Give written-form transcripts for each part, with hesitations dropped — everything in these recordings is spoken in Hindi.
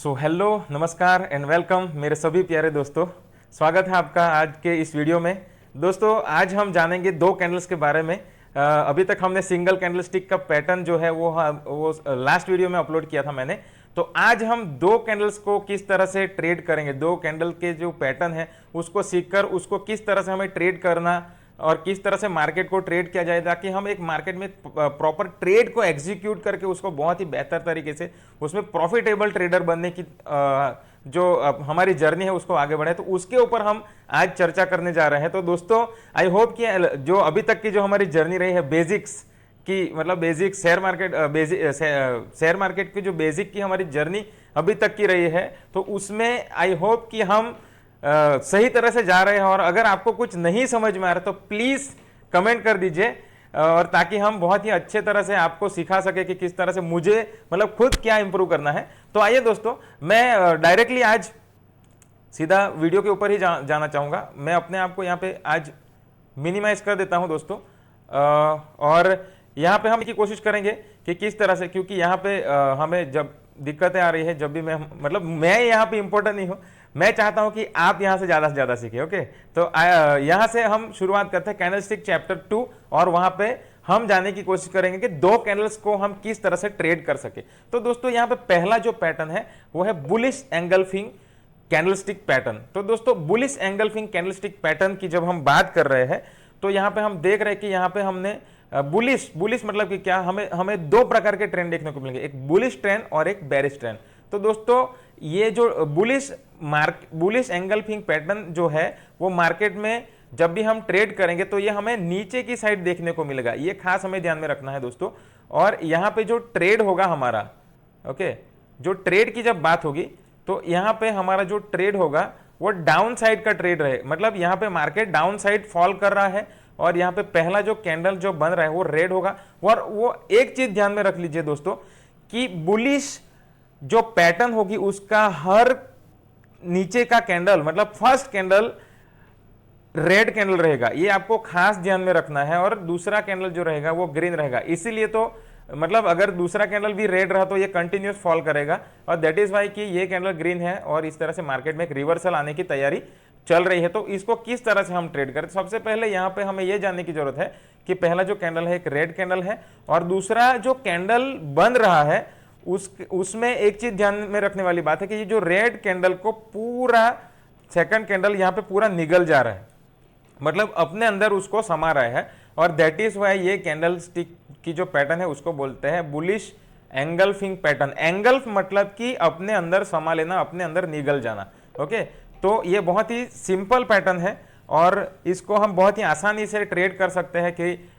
सो हेलो, नमस्कार एंड वेलकम मेरे सभी प्यारे दोस्तों। स्वागत है आपका आज के इस वीडियो में। दोस्तों आज हम जानेंगे दो कैंडल्स के बारे में। अभी तक हमने सिंगल कैंडल स्टिक का पैटर्न जो है वो लास्ट वीडियो में अपलोड किया था मैंने। तो आज हम दो कैंडल्स को किस तरह से ट्रेड करेंगे, दो कैंडल के जो पैटर्न है उसको सीखकर उसको किस तरह से हमें ट्रेड करना और किस तरह से मार्केट को ट्रेड किया जाए ताकि हम एक मार्केट में प्रॉपर ट्रेड को एग्जीक्यूट करके उसको बहुत ही बेहतर तरीके से उसमें प्रॉफिटेबल ट्रेडर बनने की जो हमारी जर्नी है उसको आगे बढ़े। तो उसके ऊपर हम आज चर्चा करने जा रहे हैं। तो दोस्तों आई होप कि जो अभी तक की जो हमारी जर्नी रही है बेसिक्स की, मतलब बेसिक शेयर मार्केट की जो बेसिक की हमारी जर्नी अभी तक की रही है, तो उसमें आई होप कि हम सही तरह से जा रहे हैं। और अगर आपको कुछ नहीं समझ में आ रहा तो प्लीज कमेंट कर दीजिए, और ताकि हम बहुत ही अच्छे तरह से आपको सिखा सके कि किस तरह से मुझे मतलब खुद क्या इंप्रूव करना है। तो आइए दोस्तों, मैं डायरेक्टली आज सीधा वीडियो के ऊपर ही जाना चाहूंगा। मैं अपने आप को यहाँ पे आज मिनिमाइज कर देता हूं दोस्तों, और यहाँ पे हम की कोशिश करेंगे कि किस तरह से, क्योंकि यहाँ पे हमें जब दिक्कतें आ रही है, जब भी मैं यहाँ पे इंपॉर्टेंट नहीं हूँ, मैं चाहता हूं कि आप यहां से ज्यादा सीखें। ओके, तो यहां से हम शुरुआत करते हैं कैंडलस्टिक चैप्टर 2, और वहां पे हम जाने की कोशिश करेंगे कि दो कैंडल्स को हम किस तरह से ट्रेड कर सके। तो दोस्तों यहां पे पहला जो पैटर्न है वो है बुलिश एंगल्फिंग कैंडलस्टिक पैटर्न। तो दोस्तों बुलिश एंगल्फिंग कैंडलस्टिक पैटर्न की जब हम बात कर रहे हैं तो यहां पे हम देख रहे हैं कि यहां पे हमने बुलिश मतलब कि क्या, हमें दो प्रकार के ट्रेंड देखने को मिलेंगे, एक बुलिश ट्रेंड और एक बेरिश ट्रेंड। तो दोस्तों ये जो बुलिश एंगल्फिंग पैटर्न जो है वो मार्केट में जब भी हम ट्रेड करेंगे तो ये हमें नीचे की साइड देखने को मिलेगा, ये खास हमें ध्यान में रखना है दोस्तों। और यहां पे जो ट्रेड होगा हमारा, ओके, जो ट्रेड की जब बात होगी तो यहां पे हमारा जो ट्रेड होगा वो डाउन साइड का ट्रेड रहे, मतलब यहां पे मार्केट डाउन साइड फॉल कर रहा है और यहां पे पहला जो कैंडल जो बन रहा है वो रेड होगा। और वो एक चीज ध्यान में रख लीजिए दोस्तों कि बुलिश जो पैटर्न होगी उसका हर नीचे का कैंडल, मतलब फर्स्ट कैंडल रेड कैंडल रहेगा, ये आपको खास ध्यान में रखना है। और दूसरा कैंडल जो रहेगा वो ग्रीन रहेगा। इसीलिए तो मतलब अगर दूसरा कैंडल भी रेड रहा तो ये कंटिन्यूस फॉल करेगा, और दैट इज वाई कि ये कैंडल ग्रीन है और इस तरह से मार्केट में एक रिवर्सल आने की तैयारी चल रही है। तो इसको किस तरह से हम ट्रेड करें, सबसे पहले यहां पे हमें यह जानने की जरूरत है कि पहला जो कैंडल है एक रेड कैंडल है, और दूसरा जो कैंडल बन रहा है उसमें एक चीज ध्यान में रखने वाली बात है कि ये जो रेड कैंडल को पूरा सेकंड कैंडल यहां पे पूरा निगल जा रहा है, मतलब अपने अंदर उसको समा रहा है। और दैट इज वाई ये कैंडल स्टिक की जो पैटर्न है उसको बोलते हैं बुलिश एंगल्फिंग पैटर्न। एंगल्फ मतलब कि अपने अंदर समा लेना, अपने अंदर निगल जाना। ओके, तो ये बहुत ही सिंपल पैटर्न है और इसको हम बहुत ही आसानी से ट्रेड कर सकते हैं कि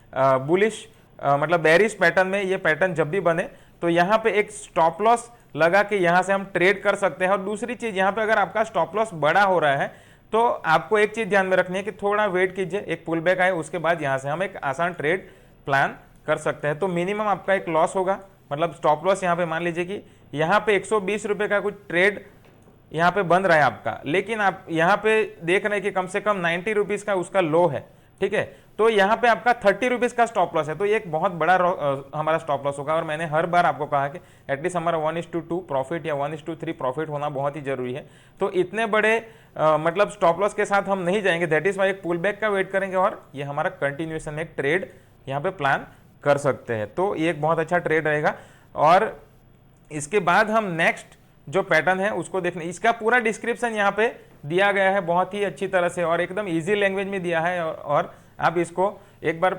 बुलिश मतलब बेरिश पैटर्न में ये पैटर्न जब भी बने तो यहाँ पे एक स्टॉप लॉस लगा के यहाँ से हम ट्रेड कर सकते हैं। और दूसरी चीज, यहाँ पे अगर आपका स्टॉप लॉस बड़ा हो रहा है तो आपको एक चीज ध्यान में रखनी है कि थोड़ा वेट कीजिए, एक पुल बैक आए, उसके बाद यहाँ से हम एक आसान ट्रेड प्लान कर सकते हैं। तो मिनिमम आपका एक लॉस होगा, मतलब स्टॉप लॉस यहाँ पे मान लीजिए कि यहाँ पे 120 रुपए का कुछ ट्रेड यहाँ पे बन रहा है आपका, लेकिन आप यहाँ पे देख रहे हैं कि कम से कम 90 रुपीज का उसका लो है, ठीक है। तो यहाँ पे आपका 30 रुपीज का स्टॉप लॉस है, तो ये एक बहुत बड़ा हमारा स्टॉप लॉस होगा। और मैंने हर बार आपको कहा कि एटलीस्ट हमारा 1:2 प्रॉफिट या 1:3 प्रॉफिट होना बहुत ही जरूरी है। तो इतने बड़े मतलब स्टॉप लॉस के साथ हम नहीं जाएंगे, दैट इज वाई एक पुल बैक का वेट करेंगे और ये हमारा कंटिन्यूएशन में एक ट्रेड यहाँ पे प्लान कर सकते हैं। तो ये एक बहुत अच्छा ट्रेड रहेगा। और इसके बाद हम नेक्स्ट जो पैटर्न है उसको देखने, इसका पूरा डिस्क्रिप्शन यहाँ पे दिया गया है बहुत ही अच्छी तरह से और एकदम इजी लैंग्वेज में दिया है, और आप इसको एक बार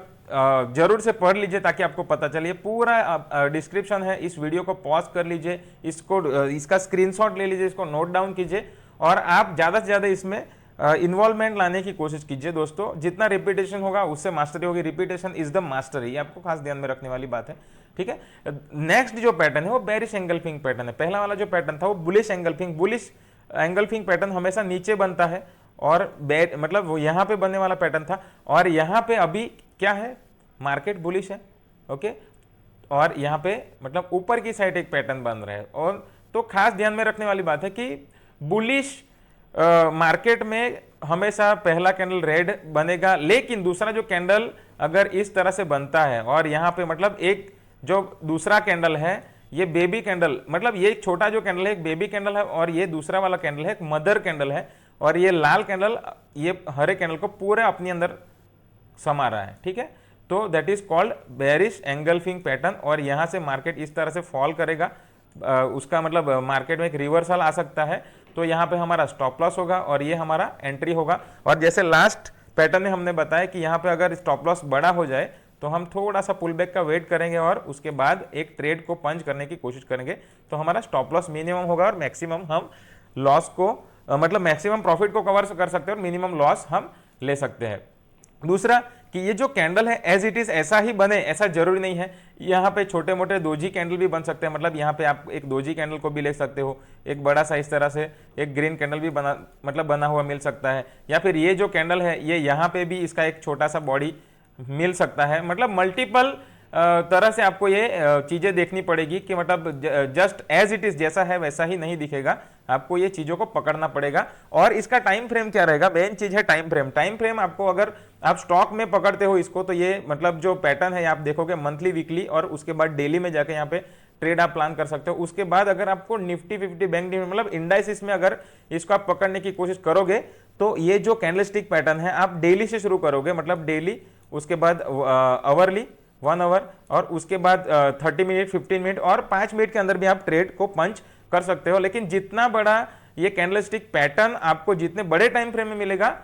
जरूर से पढ़ लीजिए ताकि आपको पता चले। पूरा डिस्क्रिप्शन है, इस वीडियो को पॉज कर लीजिए, इसका स्क्रीनशॉट ले लीजिए, इसको नोट डाउन कीजिए और आप ज्यादा से ज्यादा इसमें इन्वॉल्वमेंट लाने की कोशिश कीजिए दोस्तों। जितना रिपीटेशन होगा उससे मास्टरी होगी, रिपीटेशन इज द मास्टरी, ये आपको खास ध्यान में रखने वाली बात है, ठीक है। नेक्स्ट जो पैटर्न है वो बेरिश एंगल्फिंग पैटर्न है। पहला वाला जो पैटर्न था वो बुलिश एंगल्फिंग पैटर्न हमेशा नीचे बनता है, और मतलब वो यहाँ पे बनने वाला पैटर्न था, और यहाँ पे अभी क्या है, मार्केट बुलिश है, ओके, और यहाँ पे मतलब ऊपर की साइड एक पैटर्न बन रहा है। और तो खास ध्यान में रखने वाली बात है कि बुलिश मार्केट में हमेशा पहला कैंडल रेड बनेगा, लेकिन दूसरा जो कैंडल अगर इस तरह से बनता है और यहाँ पे मतलब एक जो दूसरा कैंडल है ये बेबी कैंडल, मतलब ये छोटा जो कैंडल है एक बेबी कैंडल है, और ये दूसरा वाला कैंडल है एक मदर कैंडल है, और ये लाल कैंडल ये हरे कैंडल को पूरे अपने अंदर समा रहा है, ठीक है। तो that is called bearish engulfing pattern, और यहां से मार्केट इस तरह से फॉल करेगा, उसका मतलब मार्केट में एक रिवर्सल आ सकता है। तो यहाँ पे हमारा स्टॉप लॉस होगा और ये हमारा एंट्री होगा। और जैसे लास्ट पैटर्न में हमने बताया कि यहाँ पे अगर स्टॉप लॉस बड़ा हो जाए तो हम थोड़ा सा पुल बैक का वेट करेंगे और उसके बाद एक ट्रेड को पंच करने की कोशिश करेंगे, तो हमारा स्टॉप लॉस मिनिमम होगा और मैक्सिमम हम लॉस को मतलब मैक्सिमम प्रॉफिट को कवर कर सकते हैं और मिनिमम लॉस हम ले सकते हैं। दूसरा कि ये जो कैंडल है एज इट इज ऐसा ही बने ऐसा जरूरी नहीं है, यहाँ पे छोटे मोटे दोजी कैंडल भी बन सकते हैं, मतलब यहाँ पे आप एक दोजी कैंडल को भी ले सकते हो, एक बड़ा सा इस तरह से एक ग्रीन कैंडल भी बना हुआ मिल सकता है, या फिर ये जो कैंडल है ये यहाँ पे भी इसका एक छोटा सा बॉडी मिल सकता है। मतलब मल्टीपल तरह से आपको ये चीजें देखनी पड़ेगी कि मतलब जस्ट एज इट इज जैसा है वैसा ही नहीं दिखेगा, आपको ये चीजों को पकड़ना पड़ेगा। और इसका टाइम फ्रेम क्या रहेगा, मेन चीज है टाइम फ्रेम। टाइम फ्रेम आपको अगर आप स्टॉक में पकड़ते हो इसको तो ये मतलब जो पैटर्न है आप देखोगे मंथली, वीकली और उसके बाद डेली में जाके यहाँ पे ट्रेड आप प्लान कर सकते हो। उसके बाद अगर आपको निफ्टी 50 बैंक निफ्टी मतलब इंडाइसिस में अगर इसको आप पकड़ने की कोशिश करोगे तो ये जो कैंडलस्टिक पैटर्न है आप डेली से शुरू करोगे, मतलब डेली, उसके बाद आवरली 1 आवर और उसके बाद 30 मिनट 15 मिनट और 5 मिनट के अंदर भी आप ट्रेड को पंच कर सकते हो। लेकिन जितना बड़ा ये कैंडलस्टिक पैटर्न आपको जितने बड़े टाइम फ्रेम में मिलेगा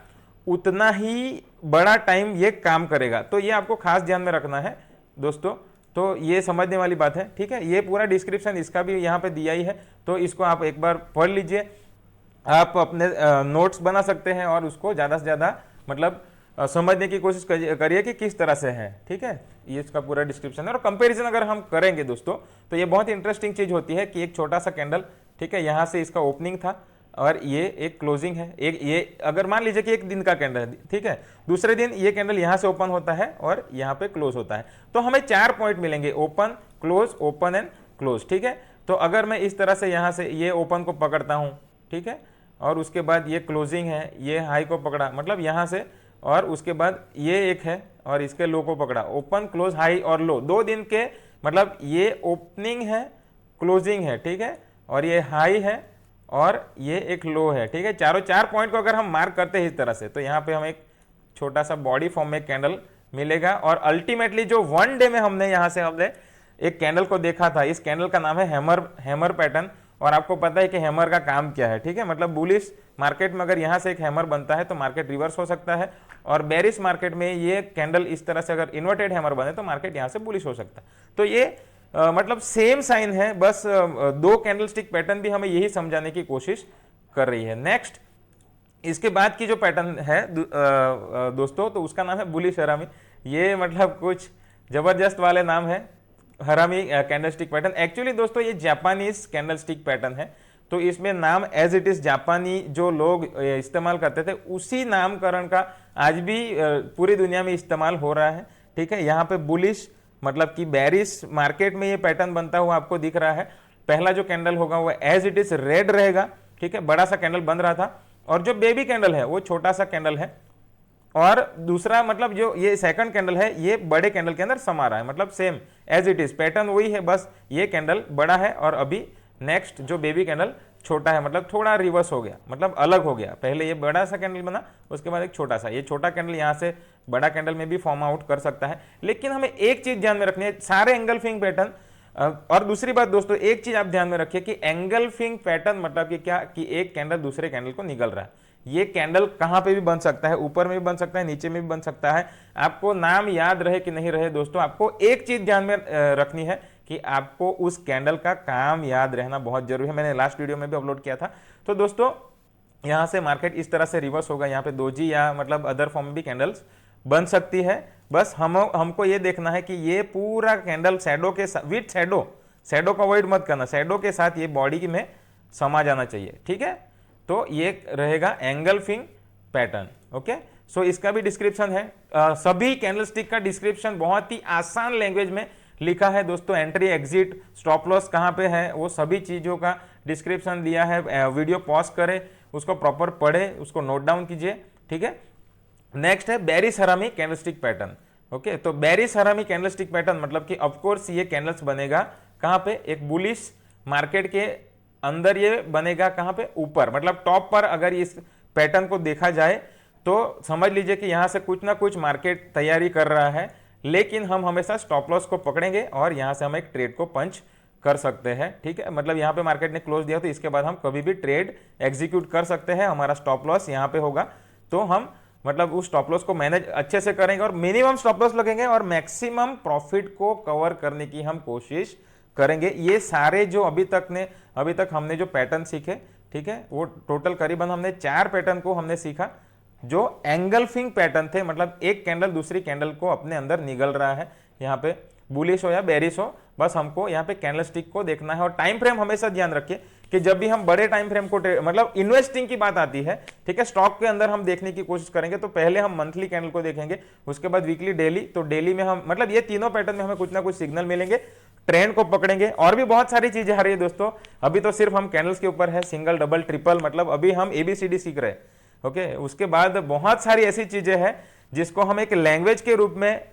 उतना ही बड़ा टाइम ये काम करेगा, तो ये आपको खास ध्यान में रखना है दोस्तों। तो ये समझने वाली बात है, ठीक है। ये पूरा डिस्क्रिप्शन इसका भी यहाँ पे दिया ही है, तो इसको आप एक बार पढ़ लीजिए, आप अपने नोट्स बना सकते हैं और उसको ज़्यादा से ज़्यादा मतलब समझने की कोशिश करिए कि किस तरह से है, ठीक है। ये इसका पूरा डिस्क्रिप्शन है। और कंपैरिजन अगर हम करेंगे दोस्तों तो ये बहुत इंटरेस्टिंग चीज होती है कि एक छोटा सा कैंडल, ठीक है, यहाँ से इसका ओपनिंग था और ये एक क्लोजिंग है, एक ये अगर मान लीजिए कि एक दिन का कैंडल है, ठीक है, दूसरे दिन ये कैंडल यहाँ से ओपन होता है और यहाँ पे क्लोज होता है, तो हमें 4 पॉइंट मिलेंगे, ओपन ओपन एंड क्लोज, ठीक है। तो अगर मैं इस तरह से यहाँ से ये ओपन को पकड़ता हूँ, ठीक है, और उसके बाद ये क्लोजिंग है, ये हाई को पकड़ा, मतलब यहाँ से, और उसके बाद ये एक है और इसके लो को पकड़ा, ओपन क्लोज हाई और लो, 2 दिन के, मतलब ये ओपनिंग है, क्लोजिंग है, ठीक है, और ये हाई है और ये एक लो है, ठीक है। चारों 4 पॉइंट को अगर हम मार्क करते हैं इस तरह से तो यहाँ पे हमें एक छोटा सा बॉडी फॉर्म में कैंडल मिलेगा। और अल्टीमेटली जो 1 डे में हमने यहाँ से हमने एक कैंडल को देखा था, इस कैंडल का नाम है हैमर पैटर्न, और आपको पता है कि हैमर का काम क्या है, ठीक है, मतलब बुलिश मार्केट में अगर यहाँ से एक हैमर बनता है तो मार्केट रिवर्स हो सकता है, और बेरिश मार्केट में ये कैंडल इस तरह से अगर इन्वर्टेड हैमर बने तो मार्केट यहाँ से बुलिश हो सकता है। तो ये मतलब सेम साइन है, बस 2 कैंडलस्टिक पैटर्न भी हमें यही समझाने की कोशिश कर रही है। नेक्स्ट इसके बाद की जो पैटर्न है दोस्तों तो उसका नाम है बुलिश हरामी। ये मतलब कुछ जबरदस्त वाले नाम है, हरामी कैंडलस्टिक पैटर्न। एक्चुअली दोस्तों ये जापानीज कैंडलस्टिक पैटर्न है, तो इसमें नाम एज इट इज जापानी जो लोग इस्तेमाल करते थे उसी नामकरण का आज भी पूरी दुनिया में इस्तेमाल हो रहा है, ठीक है। यहाँ पे बुलिश मतलब कि बेरिश मार्केट में ये पैटर्न बनता हुआ आपको दिख रहा है। पहला जो कैंडल होगा वो एज इट इज रेड रहेगा, ठीक है, बड़ा सा कैंडल बन रहा था, और जो बेबी कैंडल है वो छोटा सा कैंडल है, और दूसरा मतलब जो ये सेकंड कैंडल है ये बड़े कैंडल के अंदर समा रहा है, मतलब same as it is pattern वही है, बस ये कैंडल बड़ा है और अभी नेक्स्ट जो बेबी कैंडल छोटा है, मतलब थोड़ा रिवर्स हो गया, मतलब अलग हो गया। पहले ये बड़ा सा कैंडल बना, उसके बाद एक छोटा सा, ये छोटा कैंडल यहाँ से बड़ा कैंडल में भी फॉर्म आउट कर सकता है। लेकिन हमें एक चीज ध्यान में रखनी है, सारे एंगल्फिंग पैटर्न, और दूसरी बात दोस्तों एक चीज आप ध्यान में रखिए कि एंगल्फिंग पैटर्न मतलब कि क्या, कि एक कैंडल दूसरे कैंडल को निगल रहा है। ये कैंडल कहां पे भी बन सकता है, ऊपर में भी बन सकता है, नीचे में भी बन सकता है। आपको नाम याद रहे कि नहीं रहे दोस्तों, आपको एक चीज ध्यान में रखनी है कि आपको उस कैंडल का काम याद रहना बहुत जरूरी है। मैंने लास्ट वीडियो में भी अपलोड किया था। तो दोस्तों यहां से मार्केट इस तरह से रिवर्स होगा, यहाँ पे दोजी या मतलब अदर फॉर्म में भी कैंडल्स बन सकती है। बस हमको ये देखना है कि ये पूरा कैंडल शैडो के साथ, विथ शैडो को अवॉइड मत करना, शैडो के साथ ये बॉडी में समा जाना चाहिए, ठीक है। तो ये रहेगा एंगल्फिंग पैटर्न, ओके। सो इसका भी डिस्क्रिप्शन है, सभी कैंडलस्टिक का डिस्क्रिप्शन बहुत ही आसान लैंग्वेज में लिखा है दोस्तों। एंट्री एग्जिट स्टॉप लॉस कहाँ पे है वो सभी चीजों का डिस्क्रिप्शन दिया है। वीडियो पॉज करें, उसको प्रॉपर पढ़े, उसको नोट डाउन कीजिए, ठीक है। नेक्स्ट है बेरिश हरामी कैंडलस्टिक पैटर्न, ओके। तो बेरिश हरामी कैंडलस्टिक पैटर्न मतलब कि ऑफकोर्स ये कैंडल्स बनेगा कहाँ पे, एक बुलिश मार्केट के अंदर ये बनेगा कहाँ पे, ऊपर, मतलब टॉप पर अगर इस पैटर्न को देखा जाए तो समझ लीजिए कि यहाँ से कुछ ना कुछ मार्केट तैयारी कर रहा है, लेकिन हम हमेशा स्टॉप लॉस को पकड़ेंगे और यहाँ से हम एक ट्रेड को पंच कर सकते हैं। ठीक है, मतलब यहाँ पे मार्केट ने क्लोज दिया तो इसके बाद हम कभी भी ट्रेड एग्जीक्यूट कर सकते हैं। हमारा स्टॉप लॉस यहाँ पे होगा तो हम मतलब उस स्टॉप लॉस को मैनेज अच्छे से करेंगे और मिनिमम स्टॉप लॉस लगेंगे और मैक्सिमम प्रॉफिट को कवर करने की हम कोशिश करेंगे। ये सारे जो अभी तक हमने जो पैटर्न सीखे, ठीक है, वो टोटल करीबन हमने 4 पैटर्न को हमने सीखा जो एंगल्फिंग पैटर्न थे, मतलब एक कैंडल दूसरी कैंडल को अपने अंदर निगल रहा है, यहाँ पे बुलिश हो या बेरिश हो, बस हमको यहाँ पे कैंडलस्टिक को देखना है। और टाइम फ्रेम हमेशा ध्यान रखिए कि जब भी हम बड़े टाइम फ्रेम को मतलब इन्वेस्टिंग की बात आती है, ठीक है, स्टॉक के अंदर हम देखने की कोशिश करेंगे तो पहले हम मंथली कैंडल को देखेंगे, उसके बाद वीकली, डेली। तो डेली में हम मतलब ये तीनों पैटर्न में हमें कुछ ना कुछ सिग्नल मिलेंगे, ट्रेंड को पकड़ेंगे और भी बहुत सारी चीजें आ रही है दोस्तों। अभी तो सिर्फ हम कैंडल्स के ऊपर है, सिंगल, डबल, ट्रिपल, मतलब अभी हम ABCD सीख रहे हैं। ओके, उसके बाद बहुत सारी ऐसी चीजें हैं जिसको हम एक लैंग्वेज के रूप में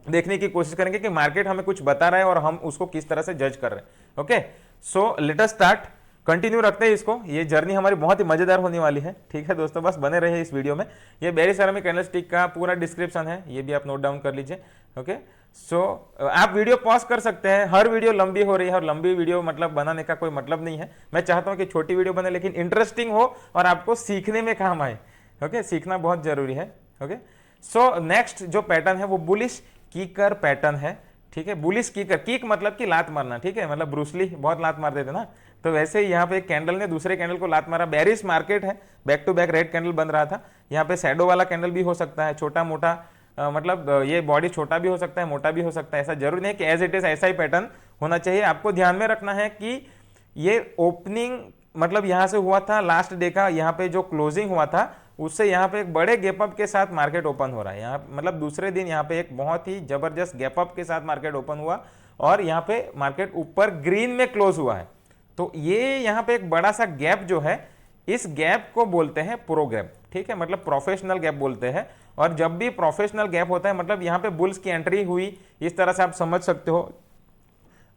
देखने की कोशिश करेंगे कि मार्केट हमें कुछ बता रहा है और हम उसको किस तरह से जज कर रहे हैं। Okay, so let us start, continue रखते हैं इसको। ये जर्नी हमारी बहुत ही मजेदार होने वाली है। ठीक है दोस्तों, बस बने रहिए इस वीडियो में। ये बेरिश सेरामिक कैंडलस्टिक का पूरा डिस्क्रिप्शन है, ये भी आप नोट डाउन कर लीजिए। ओके, सो आप वीडियो पॉज कर सकते हैं। हर वीडियो लंबी हो रही है और लंबी वीडियो मतलब बनाने का कोई मतलब नहीं है। मैं चाहता हूं कि छोटी वीडियो बने लेकिन इंटरेस्टिंग हो और आपको सीखने में काम आए। ओके, सीखना बहुत जरूरी है। ओके, सो नेक्स्ट जो पैटर्न है वो बुलिश कीकर पैटर्न है। ठीक है, बुलिश कीकर, कीक मतलब कि लात मारना। ठीक है, मतलब ब्रूसली बहुत लात मार देते ना, तो वैसे ही यहाँ पे एक कैंडल ने दूसरे कैंडल को लात मारा। बेरिश मार्केट है, back to back red candle बन रहा था। यहाँ पे शैडो वाला कैंडल भी हो सकता है, छोटा मोटा, मतलब ये बॉडी छोटा भी हो सकता है, मोटा भी हो सकता है। ऐसा जरूरी नहीं कि एज इट इज ऐसा ही पैटर्न होना चाहिए। आपको ध्यान में रखना है कि ये ओपनिंग मतलब यहाँ से हुआ था, लास्ट डे का यहाँ पे जो क्लोजिंग हुआ था उससे यहाँ पे एक बड़े गैप अप के साथ मार्केट ओपन हो रहा है। यहाँ मतलब दूसरे दिन यहाँ पे एक बहुत ही जबरदस्त गैप अप के साथ मार्केट ओपन हुआ और यहाँ पे मार्केट ऊपर ग्रीन में क्लोज हुआ है। तो ये यहाँ पे एक बड़ा सा गैप जो है, इस गैप को बोलते हैं प्रो गैप। ठीक है, मतलब प्रोफेशनल गैप बोलते हैं। और जब भी प्रोफेशनल गैप होता है मतलब यहाँ पे बुल्स की एंट्री हुई, इस तरह से आप समझ सकते हो।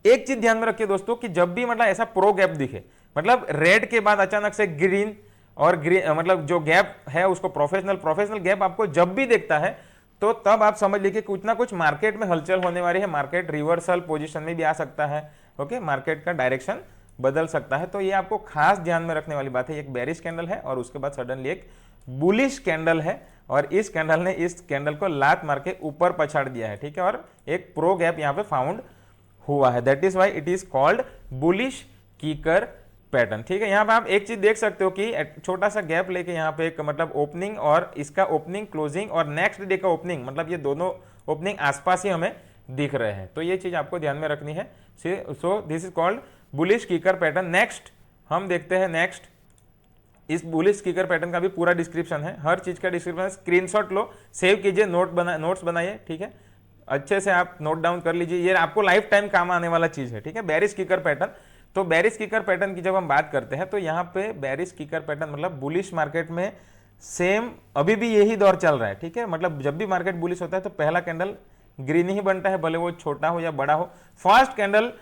एक चीज ध्यान में रखिए दोस्तों कि जब भी मतलब ऐसा प्रो गैप दिखे, मतलब रेड के बाद अचानक से ग्रीन और ग्रीन, मतलब जो गैप है उसको प्रोफेशनल गैप आपको जब भी देखता है तो तब आप समझ लीजिए कुछ ना कुछ मार्केट में हलचल होने वाली है। मार्केट रिवर्सल पोजीशन में भी आ सकता है। ओके, मार्केट का डायरेक्शन बदल सकता है। तो ये आपको खास ध्यान में रखने वाली बात है। एक बेरिश कैंडल है और उसके बाद सडनली एक बुलिश कैंडल है और इस कैंडल ने इस कैंडल को लात मार के ऊपर पछाड़ दिया है। ठीक है, और एक प्रो गैप यहाँ पे फाउंड हुआ है। That is why it is called bullish कीकर पैटर्न। ठीक है, यहाँ पे आप एक चीज देख सकते हो कि छोटा सा गैप लेके यहाँ पे एक मतलब ओपनिंग और इसका ओपनिंग क्लोजिंग और नेक्स्ट डे का ओपनिंग, मतलब ये दोनों ओपनिंग आसपास ही हमें दिख रहे हैं। तो ये चीज आपको ध्यान में रखनी है। So this is called bullish कीकर पैटर्न। नेक्स्ट हम देखते हैं, नेक्स्ट इस बुलिश कीकर पैटर्न का भी पूरा डिस्क्रिप्शन है, हर चीज का डिस्क्रिप्शन है। स्क्रीनशॉट लो, सेव कीजिए, नोट्स बनाइए। ठीक है, अच्छे से आप नोट डाउन कर लीजिए, ये आपको लाइफ टाइम काम आने वाला चीज है। ठीक है, बेरिश कीकर पैटर्न। तो बेरिश कीकर पैटर्न की जब हम बात करते हैं तो यहाँ पे बेरिश कीकर पैटर्न मतलब बुलिश मार्केट में सेम अभी भी यही दौर चल रहा है। ठीक है, मतलब जब भी मार्केट बुलिश होता है तो पहला कैंडल ग्रीन ही बनता है, भले वो छोटा हो या बड़ा हो। First candle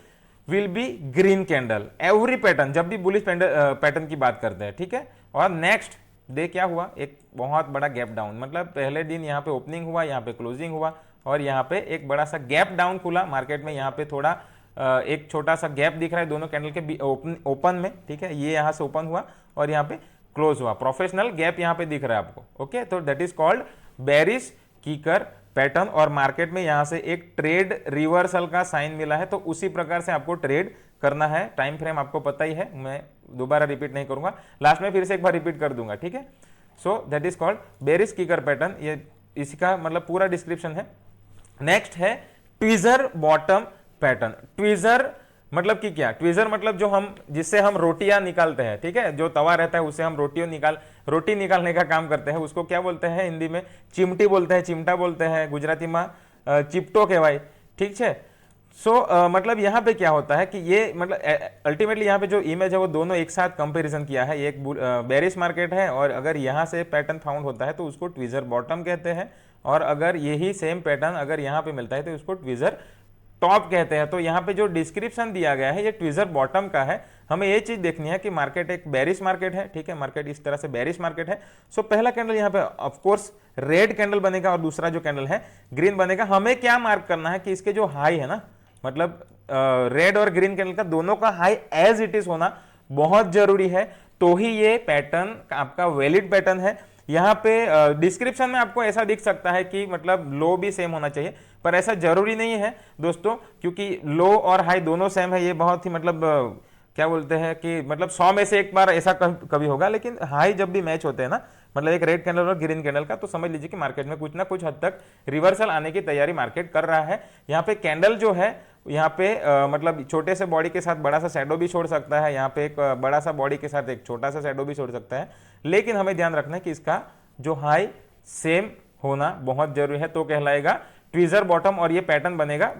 will be green candle every pattern, जब भी बुलिश पैटर्न की बात करते हैं। ठीक है, और नेक्स्ट डे क्या हुआ, एक बहुत बड़ा गैप डाउन, मतलब पहले दिन यहाँ पे ओपनिंग हुआ, यहाँ पे क्लोजिंग हुआ और यहाँ पे एक बड़ा सा गैप डाउन खुला मार्केट में। यहाँ पे थोड़ा एक छोटा सा गैप दिख रहा है दोनों कैंडल के ओपन में। ठीक है, ये यहाँ से ओपन हुआ और यहाँ पे क्लोज हुआ, प्रोफेशनल गैप यहाँ पे दिख रहा है आपको। ओके, तो दैट इज कॉल्ड बेरिश कीकर पैटर्न। और मार्केट में यहाँ से एक ट्रेड रिवर्सल का साइन मिला है, तो उसी प्रकार से आपको ट्रेड करना है। टाइम फ्रेम आपको पता ही है, मैं दोबारा रिपीट नहीं करूंगा, लास्ट में फिर से एक बार रिपीट कर दूंगा। ठीक है, so that is called bearish कीकर पैटर्न। ये इसका मतलब पूरा डिस्क्रिप्शन है। नेक्स्ट है ट्विजर बॉटम पैटर्न। ट्विजर मतलब कि क्या, ट्विजर मतलब जो हम जिससे हम रोटियां निकालते हैं। ठीक है, जो तवा रहता है उससे हम रोटी निकालने का काम करते हैं, उसको क्या बोलते हैं हिंदी में, चिमटी बोलते हैं, चिमटा बोलते हैं, गुजराती में चिपटो कहवाय। ठीक है, सो मतलब यहाँ पे क्या होता है कि ये मतलब अल्टीमेटली यहाँ पे जो इमेज है वो दोनों एक साथ कंपैरिजन किया है। एक बेरिश मार्केट है और अगर यहाँ से पैटर्न फाउंड होता है तो उसको ट्विजर बॉटम कहते हैं, और अगर यही सेम पैटर्न अगर यहाँ पे मिलता है तो उसको ट्विजर टॉप कहते हैं। तो यहाँ पे जो डिस्क्रिप्शन दिया गया है ये ट्विजर बॉटम का है। हमें ये चीज देखनी है कि मार्केट एक बेरिश मार्केट है, ठीक है, मार्केट इस तरह से बेरिश मार्केट है। सो पहला कैंडल यहाँ पे ऑफ कोर्स रेड कैंडल बनेगा और दूसरा जो कैंडल है ग्रीन बनेगा। हमें क्या मार्क करना है कि इसके जो हाई है ना, मतलब रेड और ग्रीन कैंडल का दोनों का हाई एज इट इज होना बहुत जरूरी है, तो ही ये पैटर्न आपका वैलिड पैटर्न है। यहाँ पे डिस्क्रिप्शन में आपको ऐसा दिख सकता है कि मतलब लो भी सेम होना चाहिए, पर ऐसा जरूरी नहीं है दोस्तों, क्योंकि लो और हाई दोनों सेम है। ये बहुत ही मतलब क्या बोलते हैं कि मतलब 100 में से एक बार ऐसा कभी होगा, लेकिन हाई जब भी मैच होते हैं ना, मतलब एक रेड कैंडल और ग्रीन कैंडल का, तो समझ लीजिए कि मार्केट में कुछ ना कुछ हद तक रिवर्सल आने की तैयारी मार्केट कर रहा है। यहाँ पे कैंडल जो है यहाँ पे मतलब छोटे से बॉडी के साथ बड़ा सा शैडो भी छोड़ सकता है, यहाँ पे एक बड़ा सा बॉडी के साथ एक छोटा सा शैडो भी छोड़ सकता है, लेकिन हमें ध्यान रखना है कि इसका जो हाई सेम होना बहुत जरूरी है, तो कहलाएगा ट्विजर बॉटम। और ये पैटर्न बनेगा